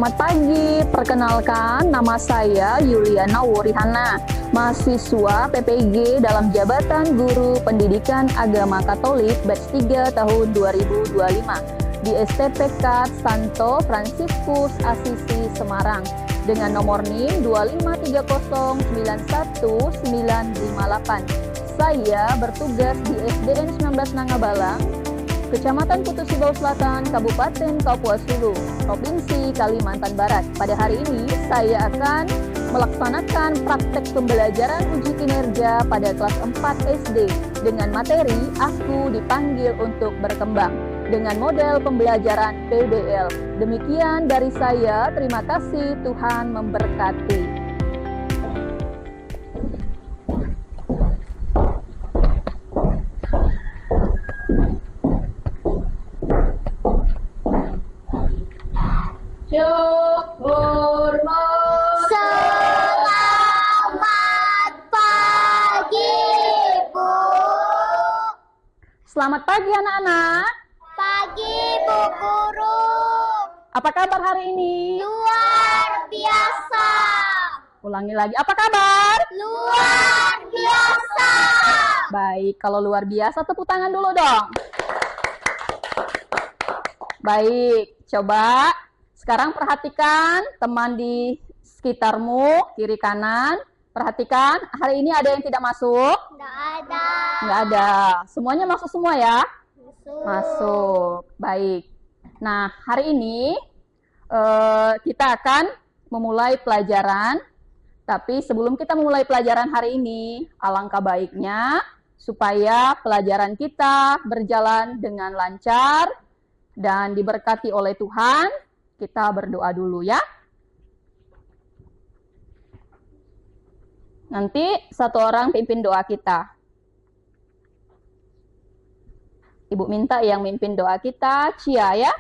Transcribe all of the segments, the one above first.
Selamat pagi, perkenalkan nama saya Yuliana Worihana, mahasiswa PPG dalam Jabatan Guru Pendidikan Agama Katolik batch 3 tahun 2025 di STPK Santo Fransiskus Asisi Semarang dengan nomor NIM 253091958. Saya bertugas di SDN 19 Nangabalang, Kecamatan Kutu Sibau Selatan, Kabupaten Kapuas Hulu, Provinsi Kalimantan Barat. Pada hari ini, saya akan melaksanakan praktek pembelajaran uji kinerja pada kelas 4 SD dengan materi Aku Dipanggil Untuk Berkembang dengan model pembelajaran PBL. Demikian dari saya, terima kasih, Tuhan memberkati. Syukur Selamat pagi, Bu. Selamat pagi anak-anak. Pagi, Bu Guru. Apa kabar hari ini? Luar biasa. Ulangi lagi, apa kabar? Luar biasa. Baik, kalau luar biasa tepuk tangan dulu dong. Baik, coba sekarang perhatikan teman di sekitarmu, kiri kanan. Perhatikan, hari ini ada yang tidak masuk? Nggak ada. Nggak ada. Semuanya masuk semua ya? Masuk. Masuk. Baik. Nah, hari ini kita akan memulai pelajaran. Tapi sebelum kita memulai pelajaran hari ini, alangkah baiknya supaya pelajaran kita berjalan dengan lancar dan diberkati oleh Tuhan. Kita berdoa dulu ya. Nanti satu orang pimpin doa kita. Ibu minta yang mimpin doa kita, Cia ya.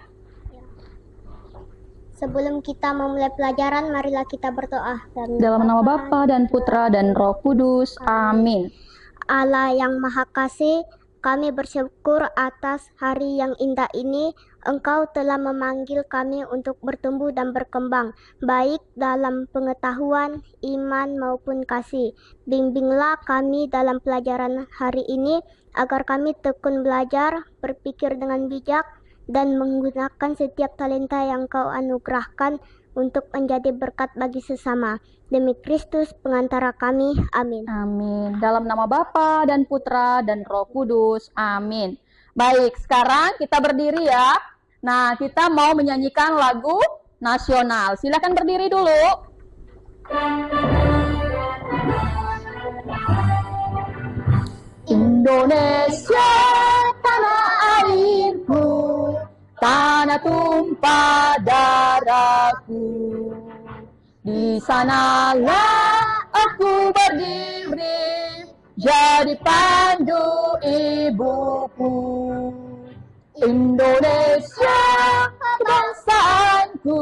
Sebelum kita memulai pelajaran, marilah kita berdoa. Dalam nama Bapa dan Putra dan Roh Kudus. Amin. Allah yang Maha Kasih, kami bersyukur atas hari yang indah ini. Engkau telah memanggil kami untuk bertumbuh dan berkembang, baik dalam pengetahuan, iman maupun kasih. Bimbinglah kami dalam pelajaran hari ini, agar kami tekun belajar, berpikir dengan bijak, dan menggunakan setiap talenta yang Kau anugerahkan untuk menjadi berkat bagi sesama. Demi Kristus pengantara kami. Amin. Amin. Dalam nama Bapa dan Putra dan Roh Kudus. Amin. Baik, sekarang kita berdiri ya. Nah, kita mau menyanyikan lagu nasional. Silakan berdiri dulu. Indonesia, tanah airku, tanah tumpah darahku. Di sanalah aku berdiri, jadi pandu ibuku. Indonesia, kebangsaanku,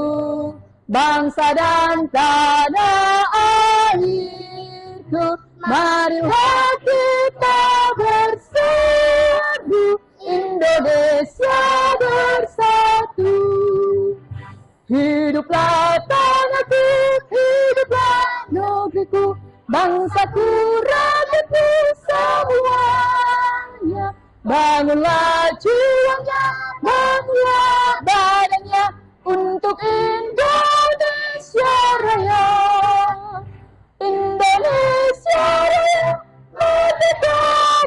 bangsa dan tanah airku. Marilah kita bersatu, Indonesia bersatu. Hiduplah tanahku, hiduplah negeriku, bangsaku, rakyatku semuanya. Bangunlah jiwanya, bangunlah badannya untuk Indonesia Raya. Indonesia Raya, merdeka,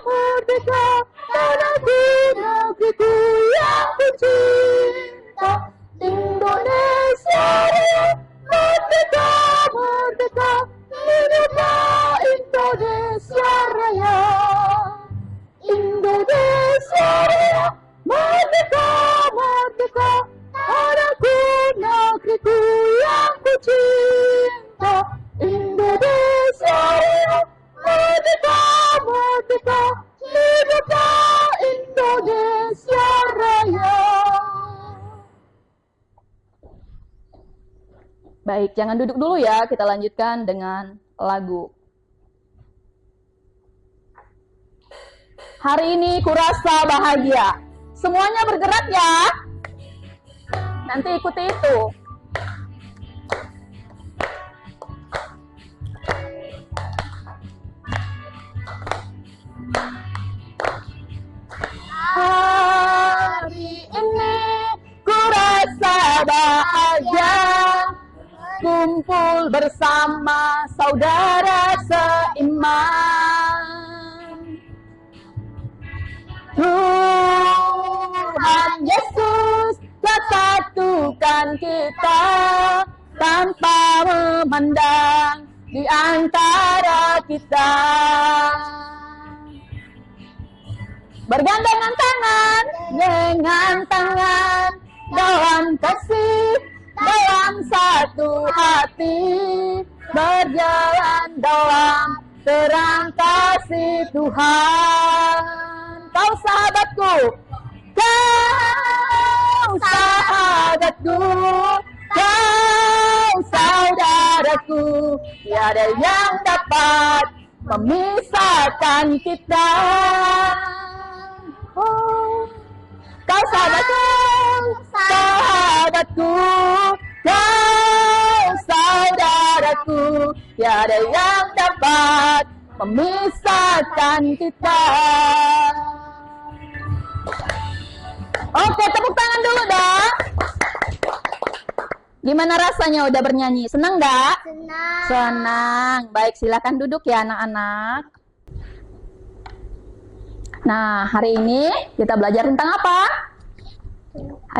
merdeka, tanahku, negeriku yang kucinta. Indonesia Raya, merdeka, merdeka, hiduplah Indonesia Raya. Indonesia Raya, merdeka, merdeka, tanahku, negeriku yang kucinta. Indonesia Raya, merdeka, merdeka, hiduplah Indonesia Raya. Baik, jangan duduk dulu ya, kita lanjutkan dengan lagu. Hari ini kurasa bahagia. Semuanya bergerak ya. Nanti ikuti itu. rasa bahagia kumpul bersama saudara seiman. Tuhan Yesus telah satukan kita tanpa memandang di antara kita. Bergandengan tangan dengan tangan dalam kasih, dalam satu hati, berjalan dalam terang kasih Tuhan. Kau sahabatku, kau sahabatku, kau saudaraku, tiada yang dapat memisahkan kita. Oh, kau sahabatku, sahabatku, kau saudaraku, tiada yang dapat memisahkan kita. Oke, tepuk tangan dulu dah. Gimana rasanya udah bernyanyi? Senang gak? Senang. Senang. Baik, silakan duduk ya anak-anak. Nah, hari ini kita belajar tentang apa?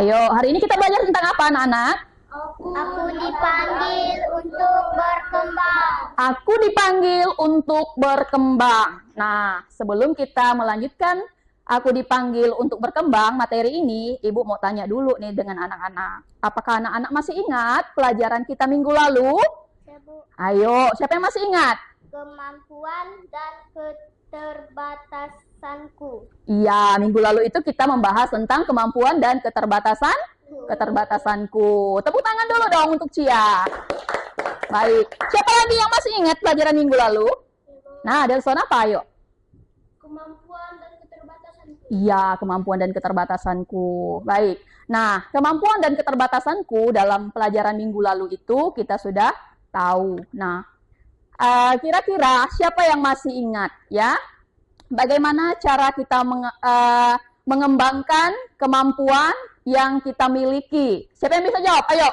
Ayo, hari ini kita belajar tentang apa anak-anak? Aku dipanggil untuk berkembang. Aku dipanggil untuk berkembang. Nah, sebelum kita melanjutkan aku dipanggil untuk berkembang materi ini, Ibu mau tanya dulu nih dengan anak-anak. Apakah anak-anak masih ingat pelajaran kita minggu lalu? Ayo, siapa yang masih ingat? Kemampuan dan keterbatasanku. Iya, minggu lalu itu kita membahas tentang kemampuan dan keterbatasanku. Tepuk tangan dulu dong untuk Cia. Baik, siapa lagi yang masih ingat pelajaran minggu lalu? Nah, Delson apa ayo? Kemampuan dan keterbatasanku. Iya, kemampuan dan keterbatasanku. Baik. Nah, kemampuan dan keterbatasanku dalam pelajaran minggu lalu itu kita sudah tahu. Nah, kira-kira siapa yang masih ingat ya? Bagaimana cara kita mengembangkan kemampuan yang kita miliki? Siapa yang bisa jawab? Ayo.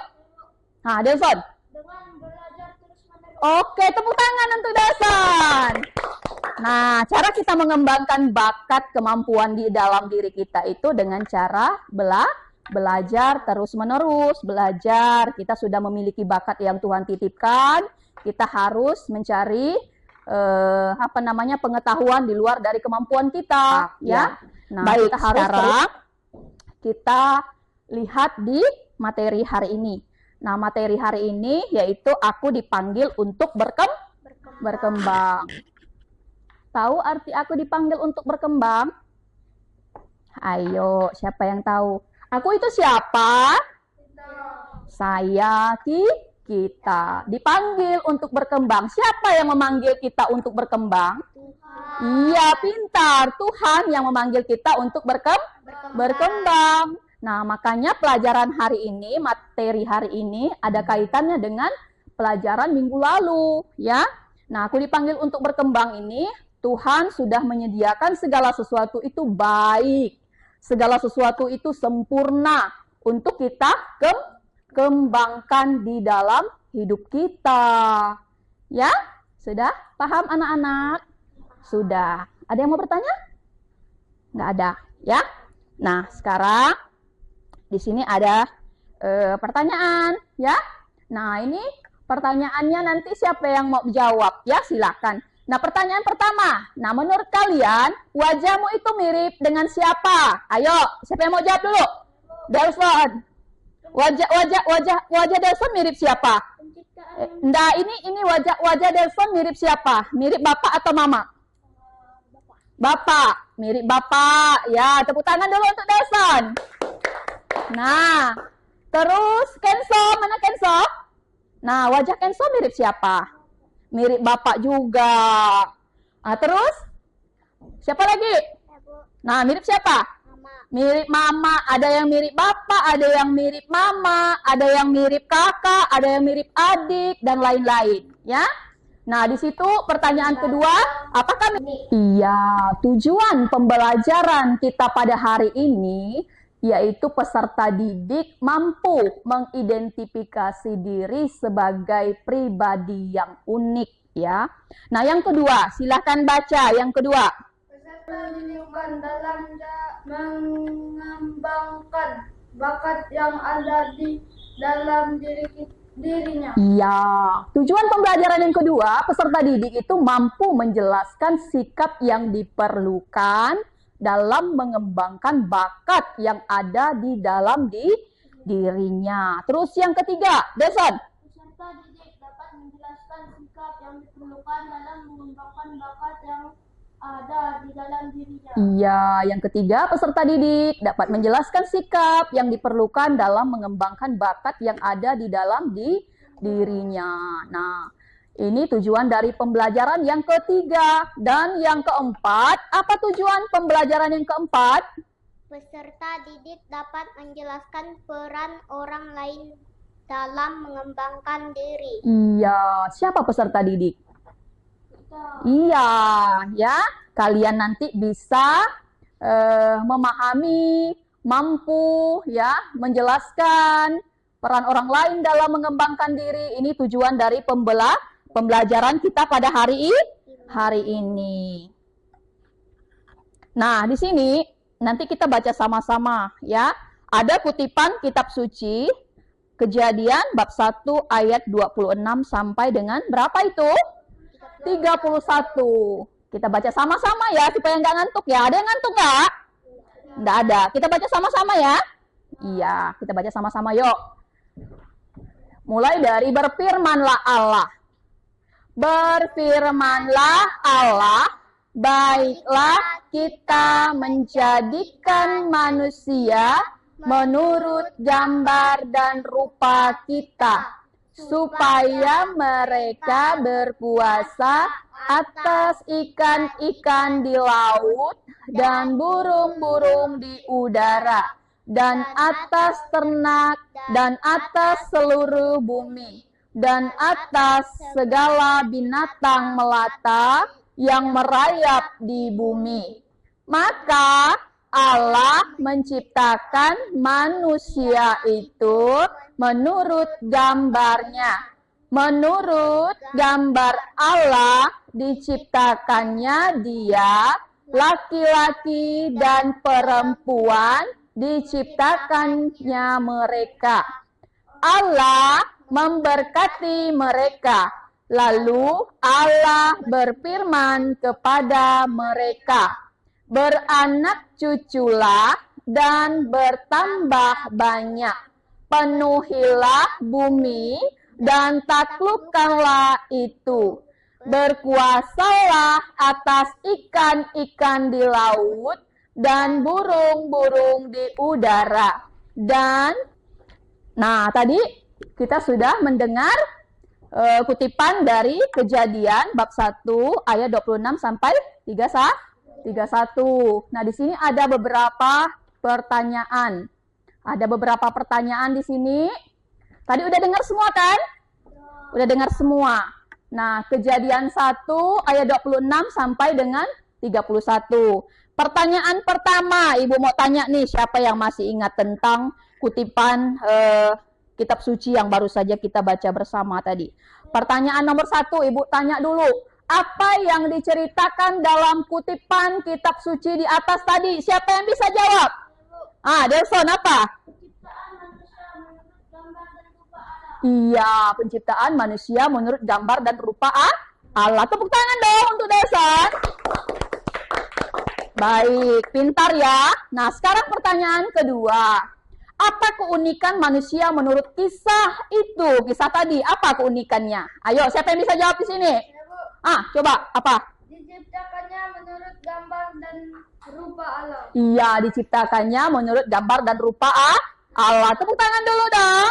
Nah, Delson. Dengan belajar terus-menerus. Oke, tepuk tangan untuk Delson. Nah, cara kita mengembangkan bakat kemampuan di dalam diri kita itu dengan cara belajar terus-menerus. Belajar, kita sudah memiliki bakat yang Tuhan titipkan. Kita harus mencari pengetahuan di luar dari kemampuan kita, ya. Nah, baik, kita harus sekarang kita lihat di materi hari ini. Nah, materi hari ini yaitu aku dipanggil untuk berkembang. Tahu arti aku dipanggil untuk berkembang? Ayo, siapa yang tahu? Aku itu siapa? Saya, kita. Dipanggil untuk berkembang. Siapa yang memanggil kita untuk berkembang? Iya, pintar. Tuhan yang memanggil kita untuk berkembang. Nah, makanya pelajaran hari ini, materi hari ini ada kaitannya dengan pelajaran minggu lalu, ya. Nah, aku dipanggil untuk berkembang ini, Tuhan sudah menyediakan segala sesuatu itu baik. Segala sesuatu itu sempurna untuk kita kembangkan di dalam hidup kita. Ya? Sudah? Paham anak-anak? Sudah. Ada yang mau bertanya? Nggak ada, ya? Nah, sekarang di sini ada pertanyaan, ya? Nah, ini pertanyaannya nanti siapa yang mau jawab, ya? Silakan. Nah, pertanyaan pertama. Nah, menurut kalian, wajahmu itu mirip dengan siapa? Ayo, siapa yang mau jawab dulu? Delson. Wajah Delson mirip siapa? Nah, ini wajah Delson mirip siapa? Mirip bapak atau mama? Bapak. Mirip bapak. Ya, tepuk tangan dulu untuk Delson. Nah, terus Kenzo, mana Kenzo? Nah, wajah Kenzo mirip siapa? Mirip bapak juga. Nah, terus? Siapa lagi? Nah, mirip siapa? Mirip mama. Ada yang mirip bapak, ada yang mirip mama, ada yang mirip kakak, ada yang mirip adik, dan lain-lain. Ya. Nah, di situ pertanyaan kedua, apakah iya, tujuan pembelajaran kita pada hari ini yaitu peserta didik mampu mengidentifikasi diri sebagai pribadi yang unik ya. Nah, yang kedua, silahkan baca yang kedua. Peserta didik dalam mengembangkan bakat yang ada di dalam dirinya. Iya, tujuan pembelajaran yang kedua, peserta didik itu mampu menjelaskan sikap yang diperlukan dalam mengembangkan bakat yang ada di dalam dirinya. Terus yang ketiga, Deson. Peserta didik dapat menjelaskan sikap yang diperlukan dalam mengembangkan bakat yang ada di dalam dirinya. Iya, yang ketiga, peserta didik dapat menjelaskan sikap yang diperlukan dalam mengembangkan bakat yang ada di dalam dirinya. Nah, ini tujuan dari pembelajaran yang ketiga. Dan yang keempat, apa tujuan pembelajaran yang keempat? Peserta didik dapat menjelaskan peran orang lain dalam mengembangkan diri. Iya, siapa peserta didik? Iya, ya. Kalian nanti bisa memahami, mampu ya, menjelaskan peran orang lain dalam mengembangkan diri. Ini tujuan dari pembelajaran kita pada hari ini. Nah, di sini nanti kita baca sama-sama ya. Ada kutipan kitab suci Kejadian bab 1 ayat 26 sampai dengan berapa itu? 31. Kita baca sama-sama ya supaya nggak ngantuk ya. Ada yang ngantuk nggak? Nggak ada. Kita baca sama-sama ya. Iya, kita baca sama-sama yuk. Mulai dari berfirmanlah Allah. Berfirmanlah Allah, baiklah kita menjadikan manusia menurut gambar dan rupa kita, supaya mereka berkuasa atas ikan-ikan di laut dan burung-burung di udara, dan atas ternak, dan atas seluruh bumi, dan atas segala binatang melata yang merayap di bumi. Maka Allah menciptakan manusia itu menurut gambarnya. Menurut gambar Allah diciptakannya dia, laki-laki dan perempuan diciptakannya mereka. Allah memberkati mereka. Lalu Allah berfirman kepada mereka, beranak cuculah dan bertambah banyak. Penuhilah bumi dan taklukkanlah itu. Berkuasalah atas ikan-ikan di laut dan burung-burung di udara. Dan, nah tadi kita sudah mendengar kutipan dari Kejadian bab 1 ayat 26 sampai 31. Nah, di sini ada beberapa pertanyaan. Ada beberapa pertanyaan di sini. Tadi udah dengar semua kan? Udah dengar semua. Nah, Kejadian 1 ayat 26 sampai dengan 31. Pertanyaan pertama, Ibu mau tanya nih, siapa yang masih ingat tentang kutipan kitab suci yang baru saja kita baca bersama tadi? Pertanyaan nomor 1, Ibu tanya dulu. Apa yang diceritakan dalam kutipan kitab suci di atas tadi? Siapa yang bisa jawab? Delson, apa? Iya, penciptaan manusia menurut gambar dan rupa Allah. Tepuk tangan dong untuk Delson. Baik, pintar ya. Nah, sekarang pertanyaan kedua. Apa keunikan manusia menurut kisah itu? Kisah tadi, apa keunikannya? Ayo, siapa yang bisa jawab di sini? Coba, apa? Diciptakannya menurut gambar dan rupa Allah. Iya, diciptakannya menurut gambar dan rupa Allah. Tepuk tangan dulu dong.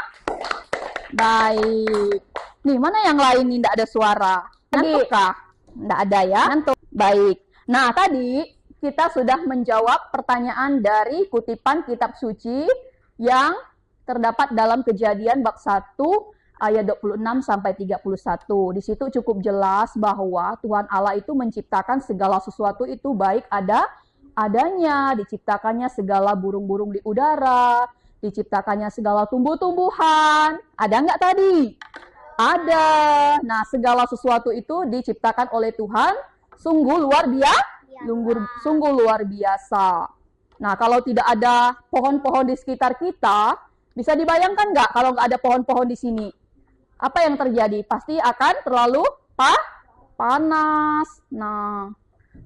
Baik. Nih, mana yang lain nih tidak ada suara? Ngantuk kah? Tidak ada ya? Ngantuk. Baik. Nah, tadi kita sudah menjawab pertanyaan dari kutipan kitab suci yang terdapat dalam Kejadian bab 1 ayat 26 sampai 31. Di situ cukup jelas bahwa Tuhan Allah itu menciptakan segala sesuatu itu baik adanya, diciptakannya segala burung-burung di udara, diciptakannya segala tumbuh-tumbuhan. Ada nggak tadi? Ada. Nah, segala sesuatu itu diciptakan oleh Tuhan, sungguh luar biasa. Nah, kalau tidak ada pohon-pohon di sekitar kita, bisa dibayangkan nggak kalau nggak ada pohon-pohon di sini? Apa yang terjadi? Pasti akan terlalu panas. Nah,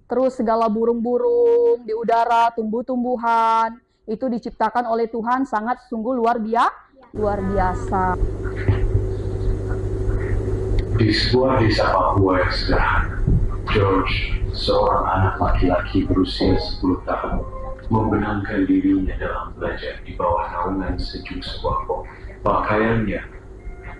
terus segala burung-burung di udara, tumbuh-tumbuhan, itu diciptakan oleh Tuhan sangat sungguh luar biasa. Di sebuah desa Papua yang sederhana, George, seorang anak laki-laki berusia 10 tahun, membenamkan dirinya dalam belajar di bawah naungan sejuk sebuah pohon. Pakaiannya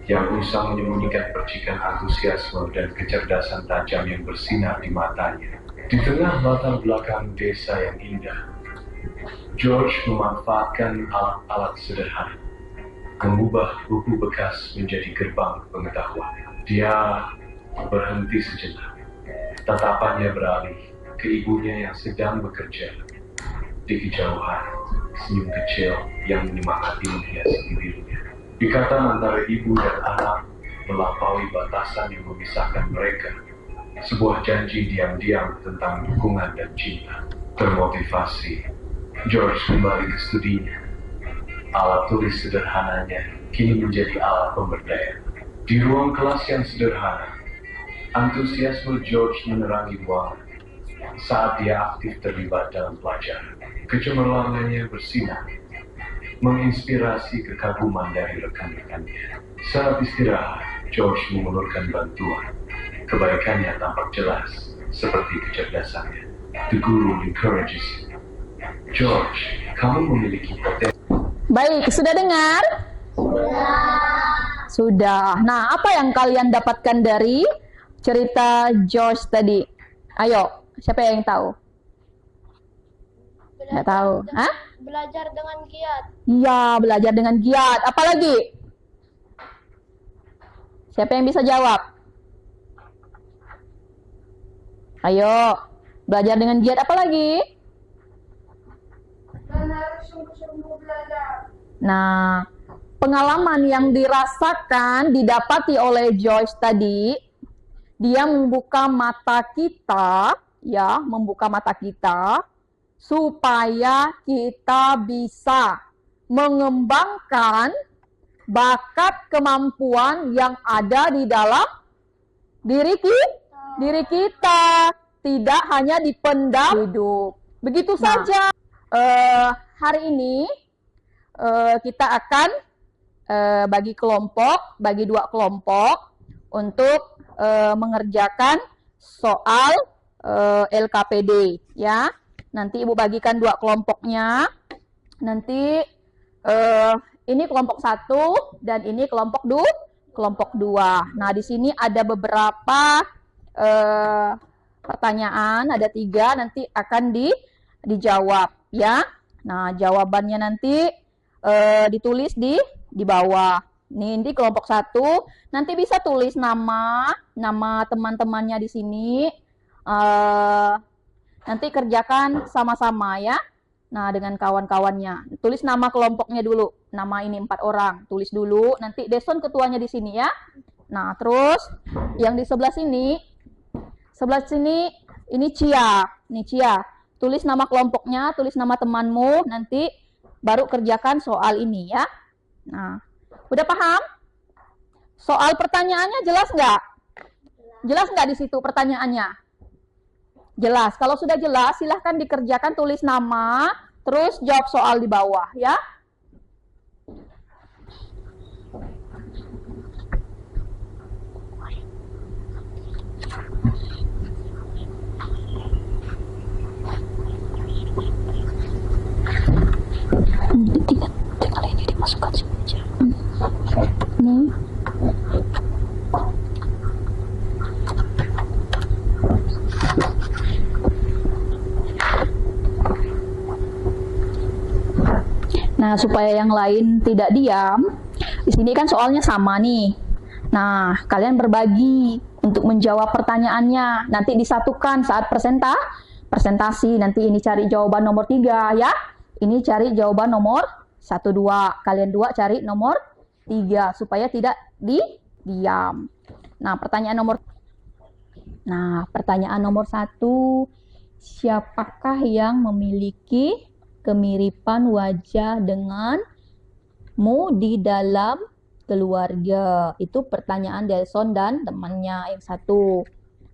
yang bisa menyembunyikan percikan antusiasme dan kecerdasan tajam yang bersinar di matanya. Di tengah latar belakang desa yang indah, George memanfaatkan alat-alat sederhana, mengubah buku bekas menjadi gerbang pengetahuan. Dia berhenti sejenak. Tatapannya beralih ke ibunya yang sedang bekerja. Di kejauhan, senyum kecil yang menyemangati menghiasi bibirnya. Ikatan antara ibu dan anak melampaui batasan yang memisahkan mereka. Sebuah janji diam-diam tentang dukungan dan cinta. Termotivasi, George kembali ke studinya. Alat tulis sederhananya kini menjadi alat pemberdayaan. Di ruang kelas yang sederhana, antusiasme George menerangi ruangan. Saat dia aktif terlibat dalam pelajaran, kecemerlangannya bersinar, menginspirasi kekaguman dari rekan-rekannya. Saat istirahat, George mengulurkan bantuan. Kebaikannya tampak jelas, seperti kecerdasannya. The guru encourages him. George, kamu memiliki potensi. Baik, sudah dengar? Sudah. Nah, apa yang kalian dapatkan dari cerita George tadi? Ayo, siapa yang tahu? Nggak tahu. Hah? Belajar dengan giat. Iya, belajar dengan giat. Apa lagi? Siapa yang bisa jawab? Ayo, belajar dengan giat apa lagi? Dan harus sungguh-sungguh belajar. Nah, pengalaman yang dirasakan, didapati oleh Joyce tadi, dia membuka mata kita, ya, membuka mata kita, supaya kita bisa mengembangkan bakat kemampuan yang ada di dalam diri kita, tidak hanya dipendam hidup. Begitu saja. Hari ini kita akan bagi dua kelompok untuk mengerjakan soal LKPD, ya. Nanti Ibu bagikan dua kelompoknya. Nanti ini kelompok 1 dan ini kelompok 2. Nah, di sini ada beberapa pertanyaan, ada 3, nanti akan dijawab, ya. Nah, jawabannya nanti ditulis di bawah. Ini kelompok 1, nanti bisa tulis nama teman-temannya di sini. Nanti kerjakan sama-sama, ya. Nah, dengan kawan-kawannya. Tulis nama kelompoknya dulu. Nama ini 4 orang. Tulis dulu. Nanti Deson ketuanya di sini, ya. Nah, terus yang di sebelah sini ini Cia. Ini Cia. Tulis nama kelompoknya, tulis nama temanmu, nanti baru kerjakan soal ini, ya. Nah, udah paham? Soal pertanyaannya jelas nggak? Jelas nggak di situ pertanyaannya? Jelas. Kalau sudah jelas, silahkan dikerjakan, tulis nama, terus jawab soal di bawah, ya. Tinggal ini dimasukkan sini aja. Nih. Nah, supaya yang lain tidak diam, di sini kan soalnya sama nih. Nah, kalian berbagi untuk menjawab pertanyaannya. Nanti disatukan saat presentasi. Nanti ini cari jawaban nomor 3 ya. Ini cari jawaban nomor 1, 2. Kalian 2 cari nomor 3 supaya tidak diam. Nah, pertanyaan nomor 1. Siapakah yang memiliki kemiripan wajah denganmu di dalam keluarga? Itu pertanyaan Delson dan temannya yang 1.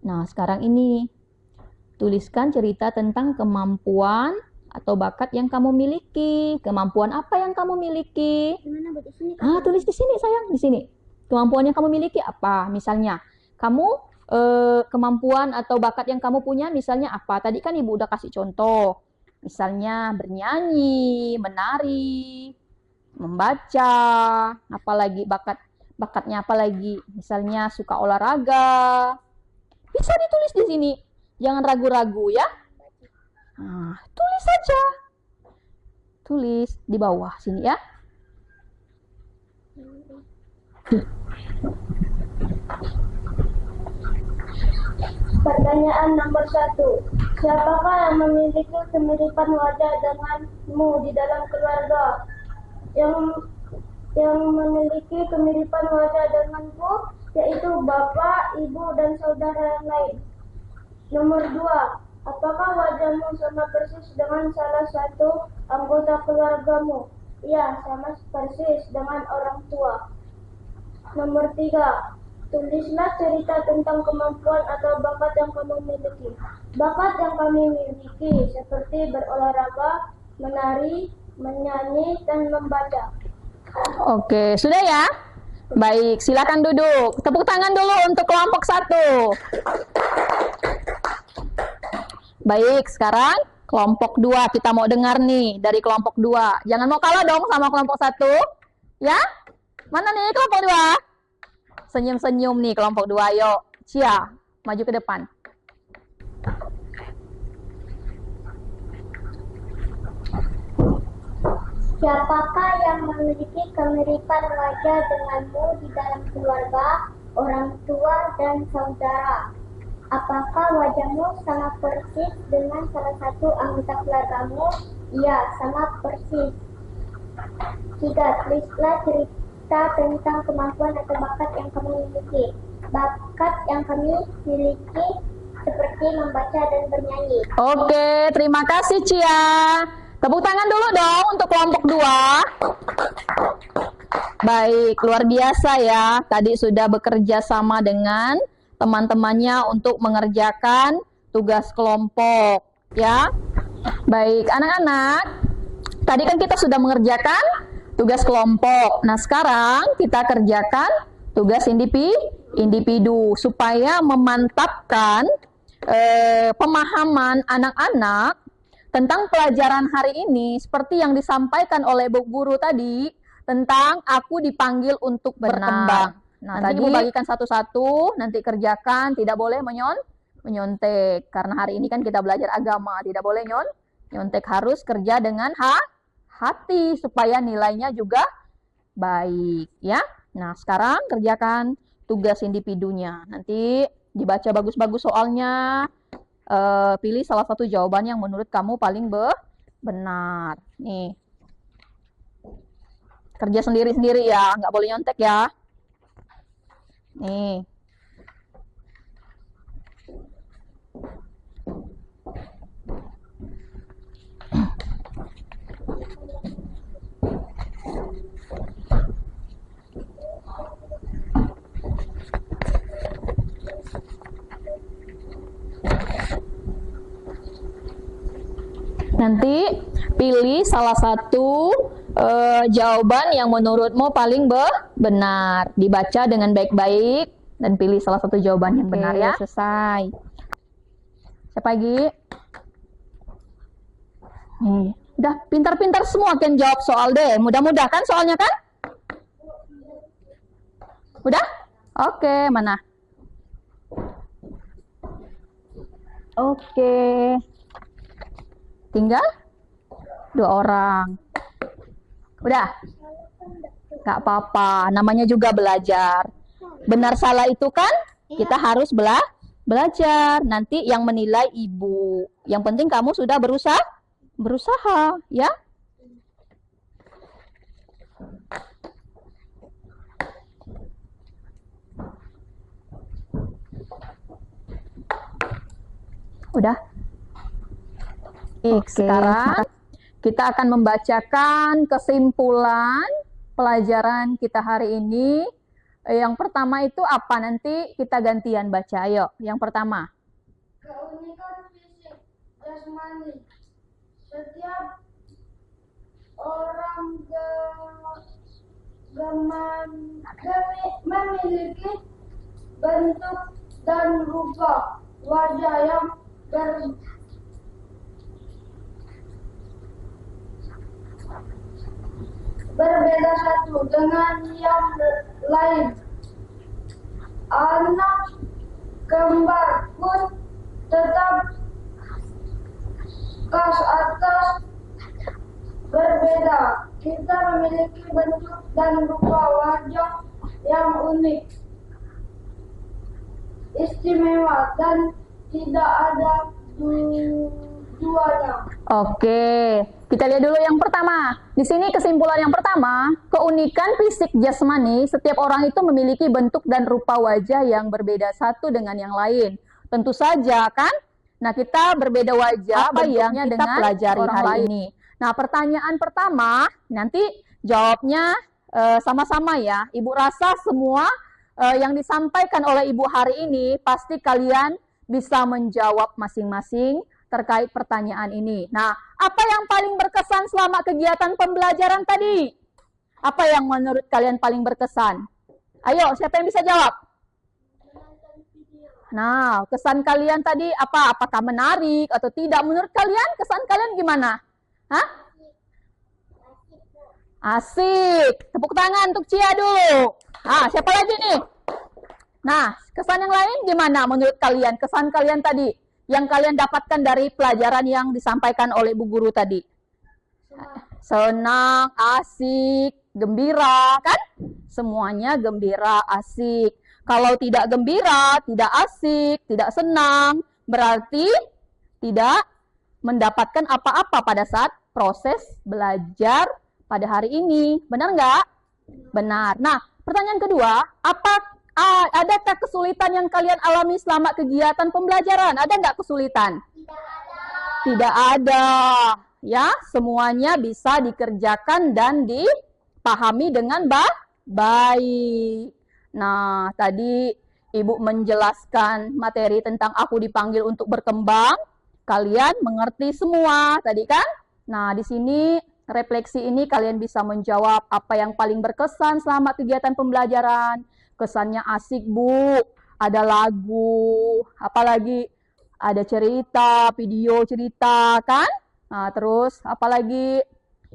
Nah, sekarang ini tuliskan cerita tentang kemampuan atau bakat yang kamu miliki. Kemampuan apa yang kamu miliki? Gimana Bu di sini? Tulis di sini sayang, di sini. Kemampuan yang kamu miliki apa? Misalnya, kamu kemampuan atau bakat yang kamu punya misalnya apa? Tadi kan Ibu udah kasih contoh. Misalnya bernyanyi, menari, membaca, apalagi bakatnya apa lagi? Misalnya suka olahraga. Bisa ditulis di sini. Jangan ragu-ragu ya. Nah, tulis saja. Tulis di bawah sini ya. Pertanyaan nomor 1. Siapakah yang memiliki kemiripan wajah denganmu di dalam keluarga? Yang memiliki kemiripan wajah denganku yaitu bapak, ibu, dan saudara yang lain. Nomor 2. Apakah wajahmu sama persis dengan salah satu anggota keluargamu? Ya, sama persis dengan orang tua. Nomor 3. Tulislah cerita tentang kemampuan atau bakat yang kamu miliki. Bakat yang kami miliki seperti berolahraga, menari, menyanyi, dan membaca. Oke, sudah ya? Baik, silakan duduk. Tepuk tangan dulu untuk kelompok 1. Baik, sekarang kelompok 2. Kita mau dengar nih dari kelompok 2. Jangan mau kalah dong sama kelompok 1. Ya? Mana nih kelompok 2? Senyum-senyum nih kelompok 2. Yuk, Cia, maju ke depan. Siapakah yang memiliki kemiripan wajah denganmu di dalam keluarga, orang tua, dan saudara? Apakah wajahmu sama persis dengan salah satu anggota keluargamu? Iya, sama persis. 3. Tulislah cerita tentang kemampuan atau bakat yang kamu miliki. Bakat yang kami miliki seperti membaca dan bernyanyi. Oke, terima kasih Cia. Tepuk tangan dulu dong untuk kelompok 2. Baik, luar biasa ya. Tadi sudah bekerja sama dengan teman-temannya untuk mengerjakan tugas kelompok ya. Baik, anak-anak. Tadi kan kita sudah mengerjakan tugas kelompok. Nah, sekarang kita kerjakan tugas individu supaya memantapkan pemahaman anak-anak tentang pelajaran hari ini seperti yang disampaikan oleh Bu Guru tadi tentang aku dipanggil untuk berkembang. Nah, nanti Ibu bagikan satu-satu, nanti kerjakan, tidak boleh menyontek. Karena hari ini kan kita belajar agama, tidak boleh nyontek, harus kerja dengan hati supaya nilainya juga baik ya. Nah, sekarang kerjakan tugas individunya. Nanti dibaca bagus-bagus soalnya. Pilih salah satu jawaban yang menurut kamu paling benar. Nih. Kerja sendiri-sendiri ya, nggak boleh nyontek ya. Nih. Nanti pilih salah satu jawaban yang menurutmu paling benar. Dibaca dengan baik-baik dan pilih salah satu jawaban yang benar ya. Selesai. Siapa lagi? Nih, udah pintar-pintar semua kan jawab soal deh. Mudah-mudah kan soalnya kan? Udah? Oke, mana? Oke. Tinggal 2 orang. Udah? Gak apa-apa, namanya juga belajar. Benar salah itu kan kita harus belajar. Nanti yang menilai ibu. Yang penting kamu sudah berusaha, ya. Udah. Oke, sekarang kita akan membacakan kesimpulan pelajaran kita hari ini. Yang pertama itu apa? Nanti kita gantian baca. Ayo, yang pertama. Keunikan fisik jasmani. Setiap orang memiliki bentuk dan rupa wajah yang berbeda satu dengan yang lain. Anak kembar pun tetap kas atas berbeda. Kita memiliki bentuk dan rupa wajah yang unik, istimewa, dan tidak ada duanya. Oke, kita lihat dulu yang pertama. Di sini kesimpulan yang pertama, keunikan fisik jasmani, setiap orang itu memiliki bentuk dan rupa wajah yang berbeda satu dengan yang lain. Tentu saja kan? Nah, kita berbeda wajah apa yang kita pelajari hari ini. Nah, pertanyaan pertama, nanti jawabnya sama-sama ya. Ibu rasa semua yang disampaikan oleh Ibu hari ini, pasti kalian bisa menjawab masing-masing terkait pertanyaan ini. Nah, apa yang paling berkesan selama kegiatan pembelajaran tadi? Apa yang menurut kalian paling berkesan? Ayo, siapa yang bisa jawab? Nah, kesan kalian tadi apa? Apakah menarik atau tidak? Menurut kalian, kesan kalian gimana? Hah? Asik. Tepuk tangan untuk Cia dulu. Ah, siapa lagi nih? Nah, kesan yang lain gimana menurut kalian? Kesan kalian tadi yang kalian dapatkan dari pelajaran yang disampaikan oleh Bu Guru tadi? Senang, asik, gembira, kan? Semuanya gembira, asik. Kalau tidak gembira, tidak asik, tidak senang, berarti tidak mendapatkan apa-apa pada saat proses belajar pada hari ini. Benar nggak? Benar. Nah, pertanyaan kedua, adakah kesulitan yang kalian alami selama kegiatan pembelajaran? Ada nggak kesulitan? Tidak ada. Ya, semuanya bisa dikerjakan dan dipahami dengan baik. Nah, tadi Ibu menjelaskan materi tentang aku dipanggil untuk berkembang. Kalian mengerti semua tadi kan? Nah, di sini refleksi ini kalian bisa menjawab apa yang paling berkesan selama kegiatan pembelajaran. Kesannya asik, Bu. Ada lagu, apalagi ada cerita, video cerita kan? Nah, terus apalagi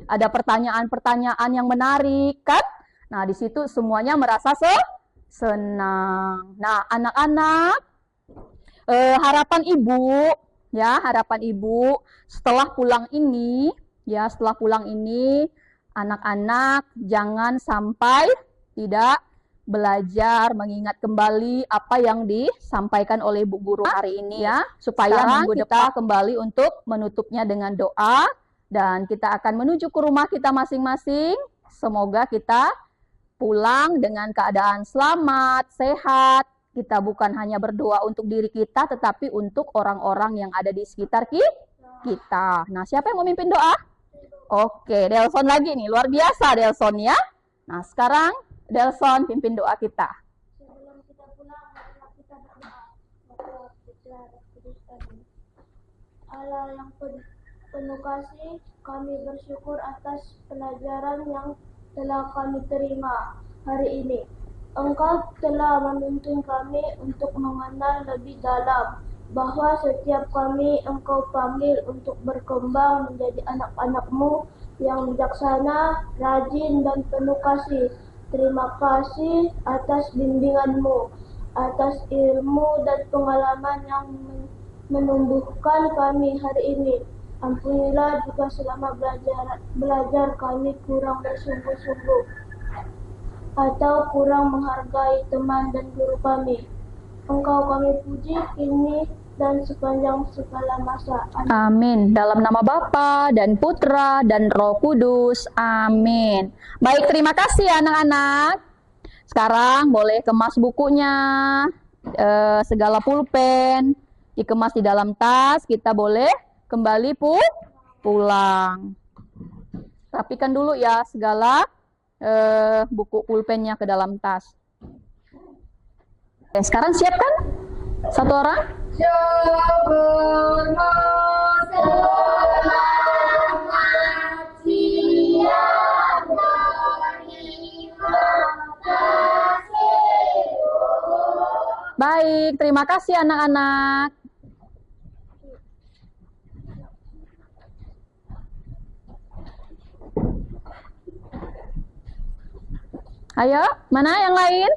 ada pertanyaan-pertanyaan yang menarik kan? Nah, di situ semuanya merasa senang. Nah, anak-anak, harapan Ibu setelah pulang ini, anak-anak jangan sampai tidak belajar, mengingat kembali apa yang disampaikan oleh Bu Guru hari ini ya, supaya minggu depan kembali untuk menutupnya dengan doa dan kita akan menuju ke rumah kita masing-masing. Semoga kita pulang dengan keadaan selamat, sehat. Kita bukan hanya berdoa untuk diri kita, tetapi untuk orang-orang yang ada di sekitar kita. Nah, siapa yang memimpin doa? Oke, Delson lagi nih, luar biasa Delson ya. Nah, sekarang Delson pimpin doa kita. Sebelum kita pulang, marilah kita berdoa. Allah yang penuh kasih, kami bersyukur atas pelajaran yang telah kami terima hari ini. Engkau telah menuntun kami untuk mengenal lebih dalam bahwa setiap kami Engkau panggil untuk berkembang menjadi anak-anak-Mu yang bijaksana, rajin, dan penuh kasih. Terima kasih atas bimbingan-Mu, atas ilmu dan pengalaman yang menumbuhkan kami hari ini. Ampunilah jika selama belajar kami kurang bersungguh-sungguh atau kurang menghargai teman dan guru kami. Engkau kami puji kini dan sepanjang segala masa. Amin. Dalam nama Bapa dan Putra dan Roh Kudus. Amin. Baik, terima kasih anak-anak. Sekarang boleh kemas bukunya, segala pulpen dikemas di dalam tas. Kita boleh kembali pulang. Rapikan dulu ya segala buku pulpennya ke dalam tas. Oke, sekarang siap kan? Satu orang? Baik, terima kasih anak-anak. Ayo, mana yang lain?